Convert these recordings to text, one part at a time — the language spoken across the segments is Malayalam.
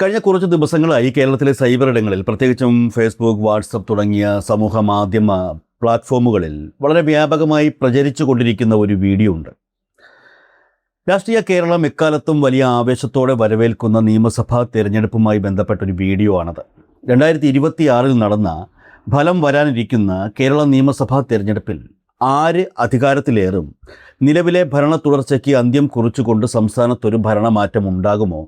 കഴിഞ്ഞ കുറച്ച് ദിവസങ്ങളായി കേരളത്തിലെ സൈബർ ഇടങ്ങളിൽ, പ്രത്യേകിച്ചും ഫേസ്ബുക്ക്, വാട്സപ്പ് തുടങ്ങിയ സമൂഹ മാധ്യമ പ്ലാറ്റ്ഫോമുകളിൽ വളരെ വ്യാപകമായി പ്രചരിച്ചു കൊണ്ടിരിക്കുന്ന ഒരു വീഡിയോ ഉണ്ട്. രാഷ്ട്രീയ കേരളം എക്കാലത്തും വലിയ ആവേശത്തോടെ വരവേൽക്കുന്ന നിയമസഭാ തിരഞ്ഞെടുപ്പുമായി ബന്ധപ്പെട്ടൊരു വീഡിയോ ആണത്. 2026 നടന്ന ഫലം വരാനിരിക്കുന്ന കേരള നിയമസഭാ തിരഞ്ഞെടുപ്പിൽ ആര് അധികാരത്തിലേറും, നിലവിലെ ഭരണ തുടർച്ചയ്ക്ക് അന്ത്യം കുറിച്ചുകൊണ്ട് സംസ്ഥാനത്തൊരു ഭരണമാറ്റം ഉണ്ടാകുമോ,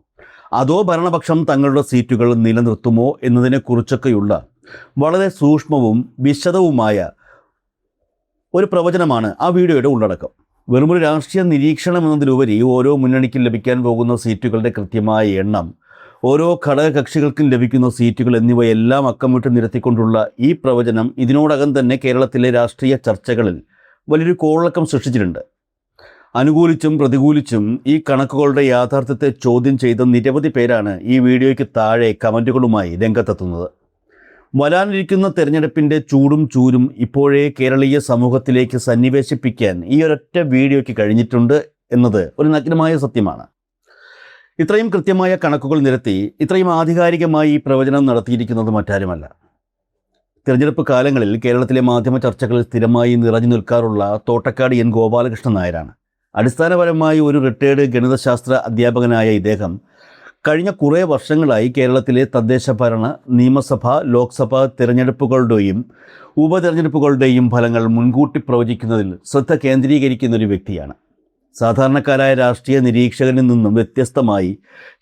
അതോ ഭരണപക്ഷം തങ്ങളുടെ സീറ്റുകൾ നിലനിർത്തുമോ എന്നതിനെക്കുറിച്ചൊക്കെയുള്ള വളരെ സൂക്ഷ്മവും വിശദവുമായ ഒരു പ്രവചനമാണ് ആ വീഡിയോയുടെ ഉള്ളടക്കം. വെറുമൊരു രാഷ്ട്രീയ നിരീക്ഷണം എന്നതിലുപരി ഓരോ മുന്നണിക്കും ലഭിക്കാൻ പോകുന്ന സീറ്റുകളുടെ കൃത്യമായ എണ്ണം, ഓരോ ഘടകകക്ഷികൾക്കും ലഭിക്കുന്ന സീറ്റുകൾ എന്നിവയെല്ലാം അക്കമിട്ട് നിരത്തിക്കൊണ്ടുള്ള ഈ പ്രവചനം ഇതിനോടകം തന്നെ കേരളത്തിലെ രാഷ്ട്രീയ ചർച്ചകളിൽ വലിയൊരു കോളക്കം സൃഷ്ടിച്ചിട്ടുണ്ട്. അനുകൂലിച്ചും പ്രതികൂലിച്ചും ഈ കണക്കുകളുടെ യാഥാർത്ഥ്യത്തെ ചോദ്യം ചെയ്ത നിരവധി പേരാണ് ഈ വീഡിയോയ്ക്ക് താഴെ കമൻറ്റുകളുമായി രംഗത്തെത്തുന്നത്. വരാനിരിക്കുന്ന തെരഞ്ഞെടുപ്പിൻ്റെ ചൂടും ചൂരും ഇപ്പോഴേ കേരളീയ സമൂഹത്തിലേക്ക് സന്നിവേശിപ്പിക്കാൻ ഈ ഒരൊറ്റ വീഡിയോയ്ക്ക് കഴിഞ്ഞിട്ടുണ്ട് എന്നത് ഒരു നഗ്നമായ സത്യമാണ്. ഇത്രയും കൃത്യമായ കണക്കുകൾ നിരത്തി ഇത്രയും ആധികാരികമായി ഈ പ്രവചനം നടത്തിയിരിക്കുന്നത് മറ്റാരുമല്ല, തിരഞ്ഞെടുപ്പ് കാലങ്ങളിൽ കേരളത്തിലെ മാധ്യമ ചർച്ചകളിൽ സ്ഥിരമായി നിറഞ്ഞു നിൽക്കാറുള്ള തോട്ടക്കാട് എൻ ഗോപാലകൃഷ്ണൻ നായരാണ്. അടിസ്ഥാനപരമായി ഒരു റിട്ടയേർഡ് ഗണിതശാസ്ത്ര അധ്യാപകനായ ഇദ്ദേഹം കഴിഞ്ഞ കുറേ വർഷങ്ങളായി കേരളത്തിലെ തദ്ദേശ ഭരണ, നിയമസഭ, ലോക്സഭാ തിരഞ്ഞെടുപ്പുകളുടെയും ഉപതെരഞ്ഞെടുപ്പുകളുടെയും ഫലങ്ങൾ മുൻകൂട്ടി പ്രവചിക്കുന്നതിൽ ശ്രദ്ധ കേന്ദ്രീകരിക്കുന്ന ഒരു വ്യക്തിയാണ്. സാധാരണക്കാരായ രാഷ്ട്രീയ നിരീക്ഷകനിൽ നിന്നും വ്യത്യസ്തമായി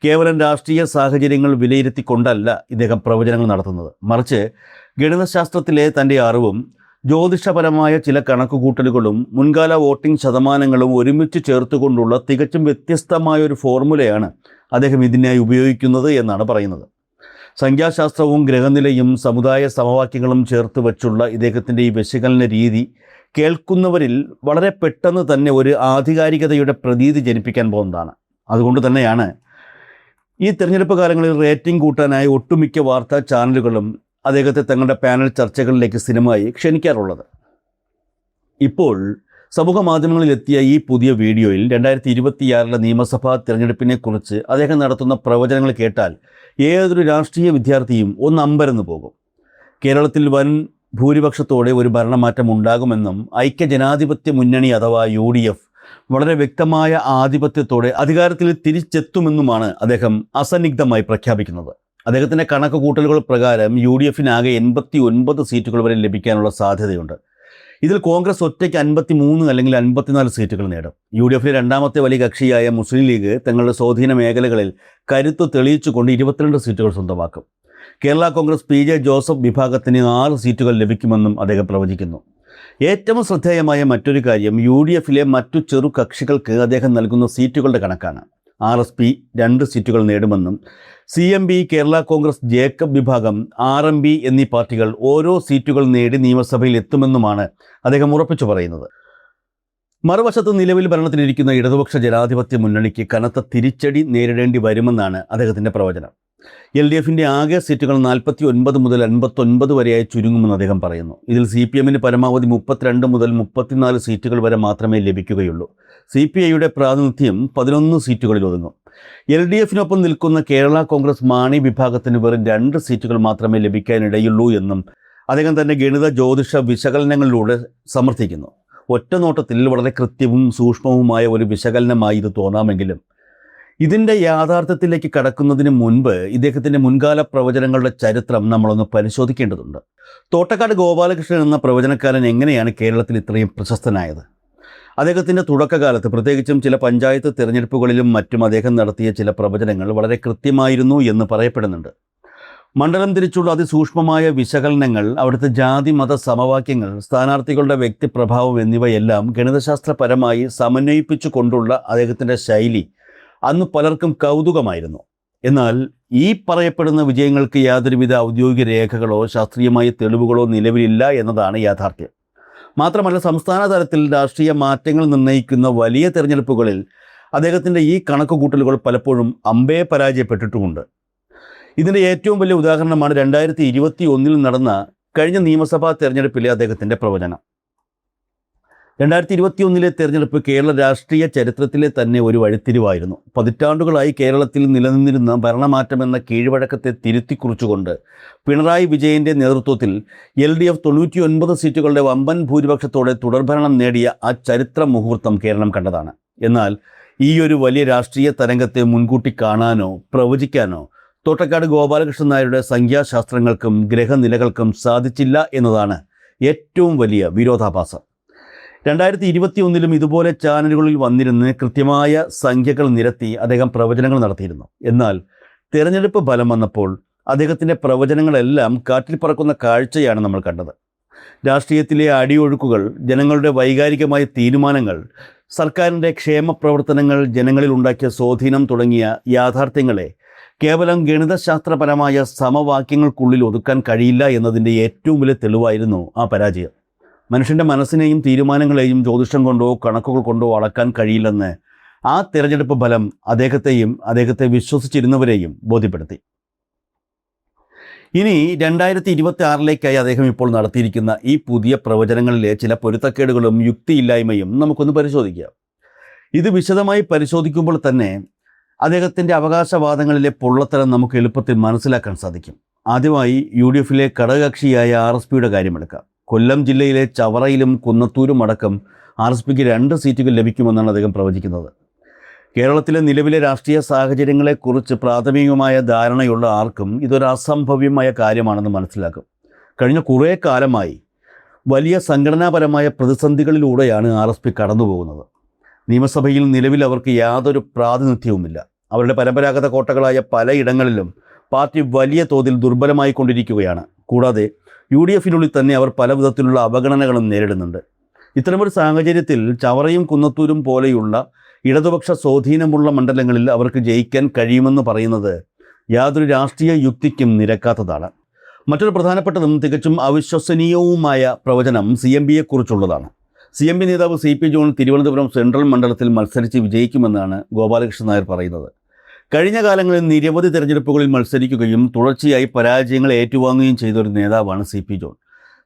കേവലം രാഷ്ട്രീയ സാഹചര്യങ്ങൾ വിലയിരുത്തിക്കൊണ്ടല്ല ഇദ്ദേഹം പ്രവചനങ്ങൾ നടത്തുന്നത്. മറിച്ച് ഗണിതശാസ്ത്രത്തിലെ തൻ്റെ അറിവും ജ്യോതിഷപരമായ ചില കണക്കുകൂട്ടലുകളും മുൻകാല വോട്ടിംഗ് ശതമാനങ്ങളും ഒരുമിച്ച് ചേർത്തുകൊണ്ടുള്ള തികച്ചും വ്യത്യസ്തമായ ഒരു ഫോർമുലയാണ് അദ്ദേഹം ഇതിനായി ഉപയോഗിക്കുന്നത് എന്നാണ് പറയുന്നത്. സംഖ്യാശാസ്ത്രവും ഗ്രഹനിലയും സമുദായ സമവാക്യങ്ങളും ചേർത്ത് വച്ചുള്ള ഇദ്ദേഹത്തിൻ്റെ ഈ വിശകലന രീതി കേൾക്കുന്നവരിൽ വളരെ പെട്ടെന്ന് തന്നെ ഒരു ആധികാരികതയുടെ പ്രതീതി ജനിപ്പിക്കാൻ പോകുന്നതാണ്. അതുകൊണ്ട് തന്നെയാണ് ഈ തിരഞ്ഞെടുപ്പ് കാലങ്ങളിൽ റേറ്റിംഗ് കൂട്ടാനായി ഒട്ടുമിക്ക വാർത്താ ചാനലുകളും അദ്ദേഹത്തെ തങ്ങളുടെ പാനൽ ചർച്ചകളിലേക്ക് സ്ഥിരമായി ക്ഷണിക്കാറുള്ളത്. ഇപ്പോൾ സമൂഹ മാധ്യമങ്ങളിലെത്തിയ ഈ പുതിയ വീഡിയോയിൽ 2026 നിയമസഭാ തിരഞ്ഞെടുപ്പിനെക്കുറിച്ച് അദ്ദേഹം നടത്തുന്ന പ്രവചനങ്ങൾ കേട്ടാൽ ഏതൊരു രാഷ്ട്രീയ വിദ്യാർത്ഥിയും ഒന്ന് അമ്പരന്ന് പോകും. കേരളത്തിൽ വൻ ഭൂരിപക്ഷത്തോടെ ഒരു ഭരണമാറ്റം ഉണ്ടാകുമെന്നും ഐക്യജനാധിപത്യ മുന്നണി അഥവാ UDF വളരെ വ്യക്തമായ ആധിപത്യത്തോടെ അധികാരത്തിൽ തിരിച്ചെത്തുമെന്നുമാണ് അദ്ദേഹം അസന്നിഗ്ധമായി പ്രഖ്യാപിക്കുന്നത്. അദ്ദേഹത്തിൻ്റെ കണക്ക് കൂട്ടലുകൾ പ്രകാരം UDFനാകെ 89 സീറ്റുകൾ വരെ ലഭിക്കാനുള്ള സാധ്യതയുണ്ട്. ഇതിൽ കോൺഗ്രസ് ഒറ്റയ്ക്ക് 53 അല്ലെങ്കിൽ 54 സീറ്റുകൾ നേടും. UDFിലെ രണ്ടാമത്തെ വലിയ കക്ഷിയായ മുസ്ലിം ലീഗ് തങ്ങളുടെ സ്വാധീന മേഖലകളിൽ കരുത്ത് തെളിയിച്ചുകൊണ്ട് 22 സീറ്റുകൾ സ്വന്തമാക്കും. കേരള കോൺഗ്രസ് PJ ജോസഫ് വിഭാഗത്തിന് 6 സീറ്റുകൾ ലഭിക്കുമെന്നും അദ്ദേഹം പ്രവചിക്കുന്നു. ഏറ്റവും ശ്രദ്ധേയമായ മറ്റൊരു കാര്യം UDFിലെ മറ്റു ചെറു കക്ഷികൾക്ക് അദ്ദേഹം നൽകുന്ന സീറ്റുകളുടെ കണക്കാണ്. RSP 2 സീറ്റുകൾ നേടുമെന്നും CMB, കേരള കോൺഗ്രസ് ജേക്കബ് വിഭാഗം, RMB എന്നീ പാർട്ടികൾ ഓരോ സീറ്റുകൾ നേടി നിയമസഭയിൽ എത്തുമെന്നുമാണ് അദ്ദേഹം ഉറപ്പിച്ചു പറയുന്നത്. മറുവശത്ത് നിലവിൽ ഭരണത്തിലിരിക്കുന്ന ഇടതുപക്ഷ ജനാധിപത്യ മുന്നണിക്ക് കനത്ത തിരിച്ചടി നേരിടേണ്ടി വരുമെന്നാണ് അദ്ദേഹത്തിൻ്റെ പ്രവചനം. LDFിൻ്റെ ആകെ സീറ്റുകൾ 49 മുതൽ 59 വരെയായി ചുരുങ്ങുമെന്ന് അദ്ദേഹം പറയുന്നു. ഇതിൽ CPMന് പരമാവധി 32 മുതൽ 34 സീറ്റുകൾ വരെ മാത്രമേ ലഭിക്കുകയുള്ളൂ. CPIയുടെ പ്രാതിനിധ്യം 11 സീറ്റുകളിൽ ഒതുങ്ങും. LDFിനൊപ്പം നിൽക്കുന്ന കേരള കോൺഗ്രസ് മാണി വിഭാഗത്തിന് വെറും 2 സീറ്റുകൾ മാത്രമേ ലഭിക്കാനിടയുള്ളൂ എന്നും അദ്ദേഹം തന്നെ ഗണിത ജ്യോതിഷ വിശകലനങ്ങളിലൂടെ സമർത്ഥിക്കുന്നു. ഒറ്റ നോട്ടത്തിൽ വളരെ കൃത്യവും സൂക്ഷ്മവുമായ ഒരു വിശകലനമായി ഇത് തോന്നാമെങ്കിലും ഇതിൻ്റെ യാഥാർത്ഥ്യത്തിലേക്ക് കടക്കുന്നതിന് മുൻപ് ഇദ്ദേഹത്തിൻ്റെ മുൻകാല പ്രവചനങ്ങളുടെ ചരിത്രം നമ്മളൊന്ന് പരിശോധിക്കേണ്ടതുണ്ട്. തോട്ടക്കാട് ഗോപാലകൃഷ്ണൻ എന്ന പ്രവചനക്കാരൻ എങ്ങനെയാണ് കേരളത്തിൽ ഇത്രയും പ്രശസ്തനായത്? അദ്ദേഹത്തിൻ്റെ തുടക്കകാലത്ത്, പ്രത്യേകിച്ചും ചില പഞ്ചായത്ത് തിരഞ്ഞെടുപ്പുകളിലും മറ്റും അദ്ദേഹം നടത്തിയ ചില പ്രവചനങ്ങൾ വളരെ കൃത്യമായിരുന്നു എന്ന് പറയപ്പെടുന്നുണ്ട്. മണ്ഡലം തിരിച്ചുള്ള അതിസൂക്ഷ്മമായ വിശകലനങ്ങൾ, അവിടുത്തെ ജാതി മത സമവാക്യങ്ങൾ, സ്ഥാനാർത്ഥികളുടെ വ്യക്തിപ്രഭാവം എന്നിവയെല്ലാം ഗണിതശാസ്ത്രപരമായി സമന്വയിപ്പിച്ചു കൊണ്ടുള്ള അദ്ദേഹത്തിൻ്റെ ശൈലി അന്ന് പലർക്കും കൗതുകമായിരുന്നു. എന്നാൽ ഈ പറയപ്പെടുന്ന വിജയങ്ങൾക്ക് യാതൊരുവിധ ഔദ്യോഗിക രേഖകളോ ശാസ്ത്രീയമായ തെളിവുകളോ നിലവിലില്ല എന്നതാണ് യാഥാർത്ഥ്യം. മാത്രമല്ല, സംസ്ഥാന തലത്തിൽ രാഷ്ട്രീയ മാറ്റങ്ങൾ നിർണ്ണയിക്കുന്ന വലിയ തെരഞ്ഞെടുപ്പുകളിൽ അദ്ദേഹത്തിൻ്റെ ഈ കണക്കുകൂട്ടലുകൾ പലപ്പോഴും അമ്പേ പരാജയപ്പെട്ടിട്ടുമുണ്ട്. ഇതിൻ്റെ ഏറ്റവും വലിയ ഉദാഹരണമാണ് 2021 നടന്ന കഴിഞ്ഞ നിയമസഭാ തെരഞ്ഞെടുപ്പിലെ അദ്ദേഹത്തിൻ്റെ പ്രവചനം. 2021 തെരഞ്ഞെടുപ്പ് കേരള രാഷ്ട്രീയ ചരിത്രത്തിലെ തന്നെ ഒരു വഴിത്തിരിവായിരുന്നു. പതിറ്റാണ്ടുകളായി കേരളത്തിൽ നിലനിന്നിരുന്ന ഭരണമാറ്റമെന്ന കീഴ്വഴക്കത്തെ തിരുത്തിക്കുറിച്ചുകൊണ്ട് പിണറായി വിജയൻ്റെ നേതൃത്വത്തിൽ LDF 99 സീറ്റുകളുടെ വമ്പൻ ഭൂരിപക്ഷത്തോടെ തുടർഭരണം നേടിയ ആ ചരിത്ര മുഹൂർത്തം കേരളം കണ്ടതാണ്. എന്നാൽ ഈ ഒരു വലിയ രാഷ്ട്രീയ തരംഗത്തെ മുൻകൂട്ടി കാണാനോ പ്രവചിക്കാനോ തോട്ടക്കാട് ഗോപാലകൃഷ്ണൻ നായരുടെ സംഖ്യാശാസ്ത്രങ്ങൾക്കും ഗ്രഹനിലകൾക്കും സാധിച്ചില്ല എന്നതാണ് ഏറ്റവും വലിയ വിരോധാഭാസം. 2021 ഇതുപോലെ ചാനലുകളിൽ വന്നിരുന്ന് കൃത്യമായ സംഖ്യകൾ നിരത്തി അദ്ദേഹം പ്രവചനങ്ങൾ നടത്തിയിരുന്നു. എന്നാൽ തിരഞ്ഞെടുപ്പ് ഫലം വന്നപ്പോൾ അദ്ദേഹത്തിൻ്റെ പ്രവചനങ്ങളെല്ലാം കാറ്റിൽ പറക്കുന്ന കാഴ്ചയാണ് നമ്മൾ കണ്ടത്. രാഷ്ട്രീയത്തിലെ അടിയൊഴുക്കുകൾ, ജനങ്ങളുടെ വൈകാരികമായ തീരുമാനങ്ങൾ, സർക്കാരിൻ്റെ ക്ഷേമ പ്രവർത്തനങ്ങൾ ജനങ്ങളിൽ ഉണ്ടാക്കിയ സ്വാധീനം തുടങ്ങിയ യാഥാർത്ഥ്യങ്ങളെ കേവലം ഗണിതശാസ്ത്രപരമായ സമവാക്യങ്ങൾക്കുള്ളിൽ ഒതുക്കാൻ കഴിയില്ല എന്നതിൻ്റെ ഏറ്റവും വലിയ തെളിവായിരുന്നു ആ പരാജയം. മനുഷ്യൻ്റെ മനസ്സിനെയും തീരുമാനങ്ങളെയും ജ്യോതിഷം കൊണ്ടോ കണക്കുകൾ കൊണ്ടോ അളക്കാൻ കഴിയില്ലെന്ന് ആ തിരഞ്ഞെടുപ്പ് ഫലം അദ്ദേഹത്തെ വിശ്വസിച്ചിരുന്നവരെയും ബോധ്യപ്പെടുത്തി. ഇനി 2026 അദ്ദേഹം ഇപ്പോൾ നടത്തിയിരിക്കുന്ന ഈ പുതിയ പ്രവചനങ്ങളിലെ ചില പൊരുത്തക്കേടുകളും യുക്തിയില്ലായ്മയും നമുക്കൊന്ന് പരിശോധിക്കാം. ഇത് വിശദമായി പരിശോധിക്കുമ്പോൾ തന്നെ അദ്ദേഹത്തിൻ്റെ അവകാശവാദങ്ങളിലെ പൊള്ളത്തരം നമുക്ക് എളുപ്പത്തിൽ മനസ്സിലാക്കാൻ സാധിക്കും. ആദ്യമായി UDFിലെ ഘടകകക്ഷിയായ RSPയുടെ കാര്യമെടുക്കാം. കൊല്ലം ജില്ലയിലെ ചവറയിലും കുന്നത്തൂരും അടക്കം RSPക്ക് 2 സീറ്റുകൾ ലഭിക്കുമെന്നാണ് അദ്ദേഹം പ്രവചിക്കുന്നത്. കേരളത്തിലെ നിലവിലെ രാഷ്ട്രീയ സാഹചര്യങ്ങളെക്കുറിച്ച് പ്രാഥമികമായ ധാരണയുള്ള ആർക്കും ഇതൊരു അസംഭവ്യമായ കാര്യമാണെന്ന് മനസ്സിലാക്കും. കഴിഞ്ഞ കുറേ കാലമായി വലിയ സംഘടനാപരമായ പ്രതിസന്ധികളിലൂടെയാണ് RSP കടന്നു പോകുന്നത്. നിയമസഭയിൽ നിലവിൽ അവർക്ക് യാതൊരു പ്രാതിനിധ്യവുമില്ല. അവരുടെ പരമ്പരാഗത കോട്ടകളായ പലയിടങ്ങളിലും പാർട്ടി വലിയ തോതിൽ ദുർബലമായി കൊണ്ടിരിക്കുകയാണ്. കൂടാതെ UDFിനുള്ളിൽ തന്നെ അവർ പല വിധത്തിലുള്ള അവഗണനകളും നേരിടുന്നുണ്ട്. ഇത്തരമൊരു സാഹചര്യത്തിൽ ചവറയും കുന്നത്തൂരും പോലെയുള്ള ഇടതുപക്ഷ സ്വാധീനമുള്ള മണ്ഡലങ്ങളിൽ അവർക്ക് ജയിക്കാൻ കഴിയുമെന്ന് പറയുന്നത് യാതൊരു രാഷ്ട്രീയ യുക്തിക്കും നിരക്കാത്തതാണ്. മറ്റൊരു പ്രധാനപ്പെട്ടതും തികച്ചും അവിശ്വസനീയവുമായ പ്രവചനം CMPയെക്കുറിച്ചുള്ളതാണ്. CMP നേതാവ് CP ജോൺ തിരുവനന്തപുരം സെൻട്രൽ മണ്ഡലത്തിൽ മത്സരിച്ച് വിജയിക്കുമെന്നാണ് ഗോപാലകൃഷ്ണൻ നായർ പറയുന്നത്. കഴിഞ്ഞ കാലങ്ങളിൽ നിരവധി തെരഞ്ഞെടുപ്പുകളിൽ മത്സരിക്കുകയും തുടർച്ചയായി പരാജയങ്ങൾ ഏറ്റുവാങ്ങുകയും ചെയ്ത ഒരു നേതാവാണ് CP ജോൺ.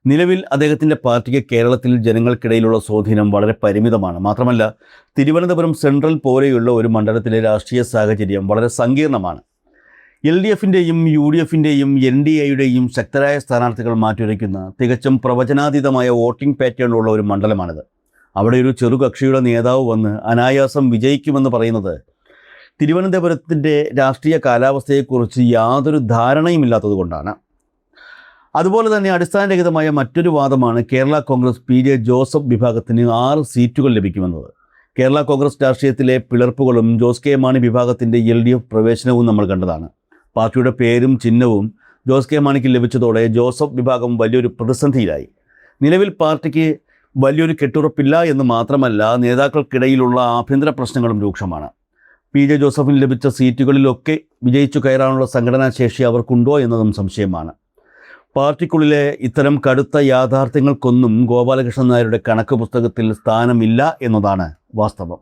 നിലവിൽ അദ്ദേഹത്തിൻ്റെ പാർട്ടിക്ക് കേരളത്തിൽ ജനങ്ങൾക്കിടയിലുള്ള സ്വാധീനം വളരെ പരിമിതമാണ്. മാത്രമല്ല, തിരുവനന്തപുരം സെൻട്രൽ പോലെയുള്ള ഒരു മണ്ഡലത്തിലെ രാഷ്ട്രീയ സാഹചര്യം വളരെ സങ്കീർണമാണ്. LDFിൻ്റെയും UDFിൻ്റെയും NDAയുടെയും ശക്തരായ സ്ഥാനാർത്ഥികൾ മാറ്റുരയ്ക്കുന്ന തികച്ചും പ്രവചനാതീതമായ വോട്ടിംഗ് പാറ്റേണുള്ള ഒരു മണ്ഡലമാണിത്. അവിടെ ഒരു ചെറുകക്ഷിയുടെ നേതാവ് വന്ന് അനായാസം വിജയിക്കുമെന്ന് പറയുന്നത് തിരുവനന്തപുരത്തിൻ്റെ രാഷ്ട്രീയ കാലാവസ്ഥയെക്കുറിച്ച് യാതൊരു ധാരണയുമില്ലാത്തത് കൊണ്ടാണ്. അതുപോലെ തന്നെ അടിസ്ഥാനരഹിതമായ മറ്റൊരു വാദമാണ് കേരള കോൺഗ്രസ് PJ ജോസഫ് വിഭാഗത്തിന് 6 സീറ്റുകൾ ലഭിക്കുമെന്നത്. കേരള കോൺഗ്രസ് രാഷ്ട്രീയത്തിലെ പിളർപ്പുകളും ജോസ് കെ മാണി വിഭാഗത്തിൻ്റെ LDF പ്രവേശനവും നമ്മൾ കണ്ടതാണ്. പാർട്ടിയുടെ പേരും ചിഹ്നവും ജോസ് കെ മാണിക്ക് ലഭിച്ചതോടെ ജോസഫ് വിഭാഗം വലിയൊരു പ്രതിസന്ധിയിലായി. നിലവിൽ പാർട്ടിക്ക് വലിയൊരു കെട്ടുറപ്പില്ല എന്ന് മാത്രമല്ല, നേതാക്കൾക്കിടയിലുള്ള ആഭ്യന്തര പ്രശ്നങ്ങളും രൂക്ഷമാണ്. PJ ജോസഫിന് ലഭിച്ച സീറ്റുകളിലൊക്കെ വിജയിച്ചു കയറാനുള്ള സംഘടനാ ശേഷി അവർക്കുണ്ടോ എന്നതും സംശയമാണ്. പാർട്ടിക്കുള്ളിലെ ഇത്തരം കടുത്ത യാഥാർത്ഥ്യങ്ങൾക്കൊന്നും ഗോപാലകൃഷ്ണൻ നായരുടെ കണക്ക് പുസ്തകത്തിൽ സ്ഥാനമില്ല എന്നതാണ് വാസ്തവം.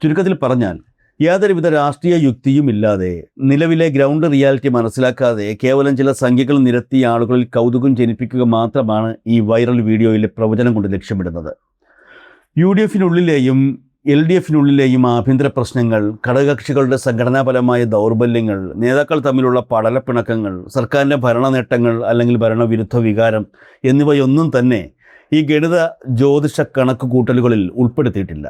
ചുരുക്കത്തിൽ പറഞ്ഞാൽ, യാതൊരുവിധ രാഷ്ട്രീയ യുക്തിയുമില്ലാതെ, നിലവിലെ ഗ്രൗണ്ട് റിയാലിറ്റി മനസ്സിലാക്കാതെ കേവലം ചില സംഖ്യകൾ നിരത്തി ആളുകളിൽ കൗതുകം ജനിപ്പിക്കുക മാത്രമാണ് ഈ വൈറൽ വീഡിയോയിലെ പ്രവചനം കൊണ്ട് ലക്ഷ്യമിടുന്നത്. UDFിനുള്ളിലെയും LDFിനുള്ളിലെയും ആഭ്യന്തര പ്രശ്നങ്ങൾ, ഘടകകക്ഷികളുടെ സംഘടനാപരമായ ദൗർബല്യങ്ങൾ, നേതാക്കൾ തമ്മിലുള്ള പടലപ്പിണക്കങ്ങൾ, സർക്കാരിൻ്റെ ഭരണ നേട്ടങ്ങൾ അല്ലെങ്കിൽ ഭരണവിരുദ്ധ വികാരം എന്നിവയൊന്നും തന്നെ ഈ ഗണിത ജ്യോതിഷ കണക്ക് കൂട്ടലുകളിൽ ഉൾപ്പെടുത്തിയിട്ടില്ല.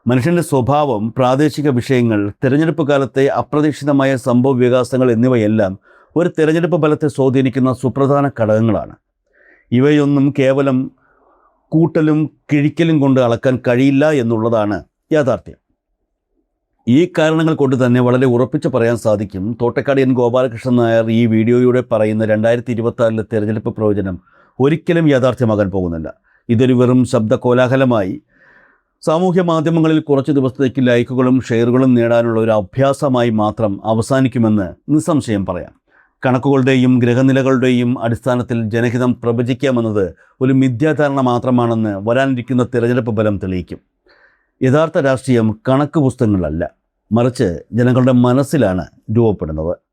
മനുഷ്യൻ്റെ സ്വഭാവം, പ്രാദേശിക വിഷയങ്ങൾ, തിരഞ്ഞെടുപ്പ് കാലത്തെ അപ്രതീക്ഷിതമായ സംഭവ വികാസങ്ങൾ എന്നിവയെല്ലാം ഒരു തിരഞ്ഞെടുപ്പ് ഫലത്തെ സ്വാധീനിക്കുന്ന സുപ്രധാന ഘടകങ്ങളാണ്. ഇവയൊന്നും കേവലം കൂട്ടലും കിഴിക്കലും കൊണ്ട് അളക്കാൻ കഴിയില്ല എന്നുള്ളതാണ് യാഥാർത്ഥ്യം. ഈ കാരണങ്ങൾ കൊണ്ട് തന്നെ വളരെ ഉറപ്പിച്ച് പറയാൻ സാധിക്കും, തോട്ടക്കാട് ഗോപാലകൃഷ്ണൻ നായർ ഈ വീഡിയോയിലൂടെ പറയുന്ന 2026 തിരഞ്ഞെടുപ്പ് പ്രവചനം ഒരിക്കലും യാഥാർത്ഥ്യമാകാൻ പോകുന്നില്ല. ഇതൊരു വെറും ശബ്ദ കോലാഹലമായി സാമൂഹ്യ മാധ്യമങ്ങളിൽ കുറച്ച് ദിവസത്തേക്ക് ലൈക്കുകളും ഷെയറുകളും നേടാനുള്ള ഒരു അഭ്യാസമായി മാത്രം അവസാനിക്കുമെന്ന് നിസ്സംശയം പറയാം. കണക്കുകളുടെയും ഗ്രഹനിലകളുടെയും അടിസ്ഥാനത്തിൽ ജനഹിതം പ്രവചിക്കാമെന്നത് ഒരു മിഥ്യാധാരണ മാത്രമാണെന്ന് വരാനിരിക്കുന്ന തിരഞ്ഞെടുപ്പ് ഫലം തെളിയിക്കും. യഥാർത്ഥ രാഷ്ട്രീയം കണക്ക് പുസ്തകങ്ങളല്ല, മറിച്ച് ജനങ്ങളുടെ മനസ്സിലാണ് രൂപപ്പെടുന്നത്.